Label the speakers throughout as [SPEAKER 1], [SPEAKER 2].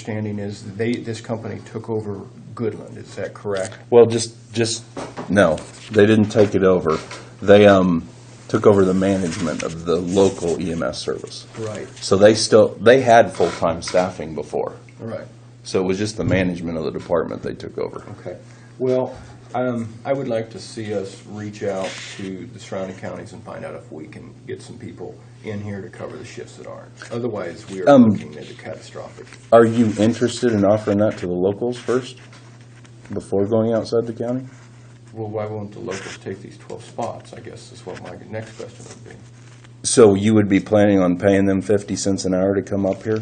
[SPEAKER 1] understanding is this company took over Goodland. Is that correct?
[SPEAKER 2] Well, no, they didn't take it over. They took over the management of the local EMS service.
[SPEAKER 1] Right.
[SPEAKER 2] So they had full-time staffing before.
[SPEAKER 1] Right.
[SPEAKER 2] So it was just the management of the department they took over.
[SPEAKER 1] Okay. Well, I would like to see us reach out to the surrounding counties and find out if we can get some people in here to cover the shifts that aren't. Otherwise, we are looking at a catastrophic.
[SPEAKER 2] Are you interested in offering that to the locals first, before going outside the county?
[SPEAKER 1] Well, why won't the locals take these 12 spots, I guess is what my next question would be.
[SPEAKER 2] So you would be planning on paying them 50 cents an hour to come up here?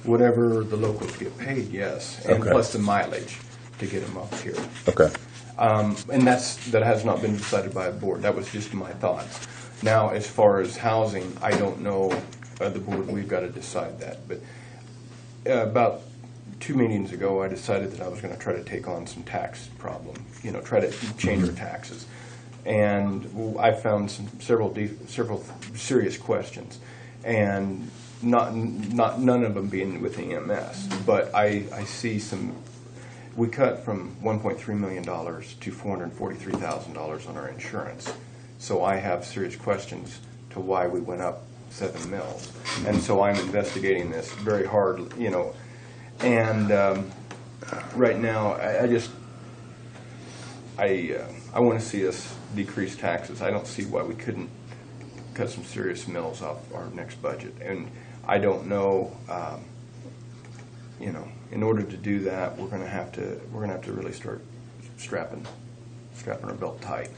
[SPEAKER 1] Whatever the locals get paid, yes, and
[SPEAKER 2] Okay.
[SPEAKER 1] plus the mileage to get them up here.
[SPEAKER 2] Okay.
[SPEAKER 1] And that has not been decided by a board. That was just my thoughts. Now, as far as housing, I don't know, the board, we've got to decide that. But about 2 meetings ago, I decided that I was going to try to take on some tax problem, try to change our taxes. And I found several serious questions, and none of them being with EMS. But I see some. We cut from $1.3 million to $443,000 on our insurance. So I have serious questions to why we went up 7 mils. And so I'm investigating this very hard, And right now, I want to see us decrease taxes. I don't see why we couldn't cut some serious mills off our next budget. And I don't know, in order to do that, we're going to have to really start strapping our belt tight.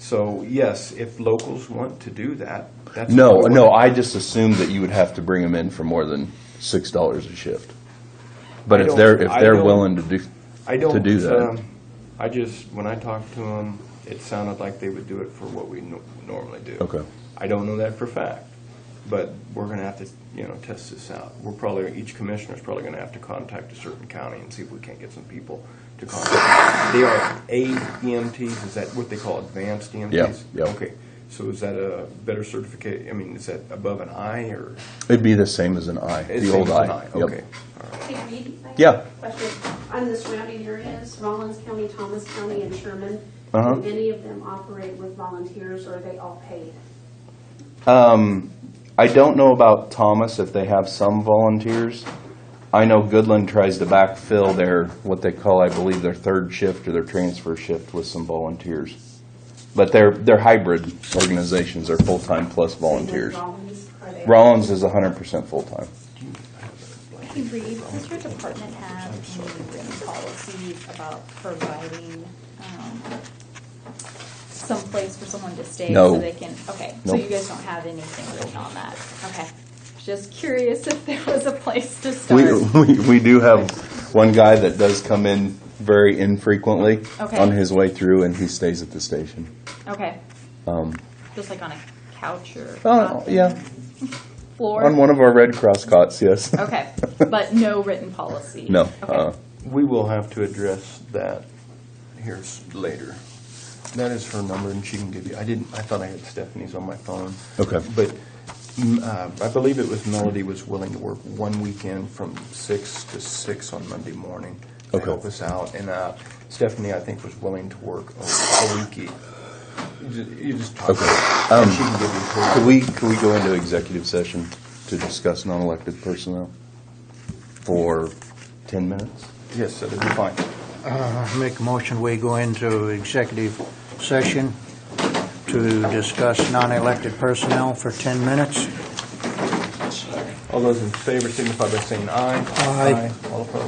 [SPEAKER 1] So yes, if locals want to do that, that's
[SPEAKER 2] No, I just assumed that you would have to bring them in for more than $6 a shift. But if they're willing to do that,
[SPEAKER 1] when I talked to them, it sounded like they would do it for what we normally do.
[SPEAKER 2] Okay.
[SPEAKER 1] I don't know that for a fact, but we're going to have to test this out. Each commissioner is probably going to have to contact a certain county and see if we can't get some people to contact. They are AEMTs. Is that what they call advanced EMTs?
[SPEAKER 2] Yeah.
[SPEAKER 1] Okay. So is that a better certificate? I mean, is that above an I or?
[SPEAKER 2] it'd be the same as an I,
[SPEAKER 1] It's
[SPEAKER 2] the
[SPEAKER 1] same
[SPEAKER 2] old
[SPEAKER 1] as an
[SPEAKER 2] I.
[SPEAKER 1] I.
[SPEAKER 2] Yep.
[SPEAKER 1] Okay. All right.
[SPEAKER 3] Hey, Reed, I have
[SPEAKER 2] Yeah.
[SPEAKER 3] a question. On the surrounding areas, Rollins County, Thomas County, and Sherman,
[SPEAKER 2] Uh-huh.
[SPEAKER 3] do any of them operate with volunteers, or are they all paid?
[SPEAKER 2] I don't know about Thomas if they have some volunteers. I know Goodland tries to backfill what they call, I believe, their third shift or their transfer shift with some volunteers. But they're hybrid organizations. They're full-time plus volunteers.
[SPEAKER 3] Rollins, are they?
[SPEAKER 2] Rollins is 100% full-time.
[SPEAKER 4] Hey, Reed, does your department have any written policies about providing some place for someone to stay
[SPEAKER 2] No.
[SPEAKER 4] so they can? Okay, so
[SPEAKER 2] Nope.
[SPEAKER 4] you guys don't have anything written on that. Okay, just curious if there was a place to start.
[SPEAKER 2] We do have one guy that does come in very infrequently
[SPEAKER 4] Okay.
[SPEAKER 2] on his way through, and he stays at the station.
[SPEAKER 4] Okay, just like on a couch or
[SPEAKER 2] Oh, yeah.
[SPEAKER 4] floor.
[SPEAKER 2] On one of our Red Cross cots, yes.
[SPEAKER 4] Okay, but no written policy.
[SPEAKER 2] No.
[SPEAKER 4] Okay.
[SPEAKER 1] We will have to address that here later. That is her number, and she can give you. I thought I had Stephanie's on my phone.
[SPEAKER 2] Okay.
[SPEAKER 1] But I believe it was Melody was willing to work one weekend from 6 to 6 on Monday morning to
[SPEAKER 2] Okay.
[SPEAKER 1] help us out, and Stephanie, I think, was willing to work a week. You just talk.
[SPEAKER 2] Okay.
[SPEAKER 1] And she can give you her.
[SPEAKER 2] Could we go into executive session to discuss non-elected personnel for 10 minutes?
[SPEAKER 1] Yes, that'd be fine.
[SPEAKER 5] Make a motion, we go into executive session to discuss non-elected personnel for 10 minutes.
[SPEAKER 1] All those in favor signify by saying aye.
[SPEAKER 5] Aye.
[SPEAKER 1] All opposed.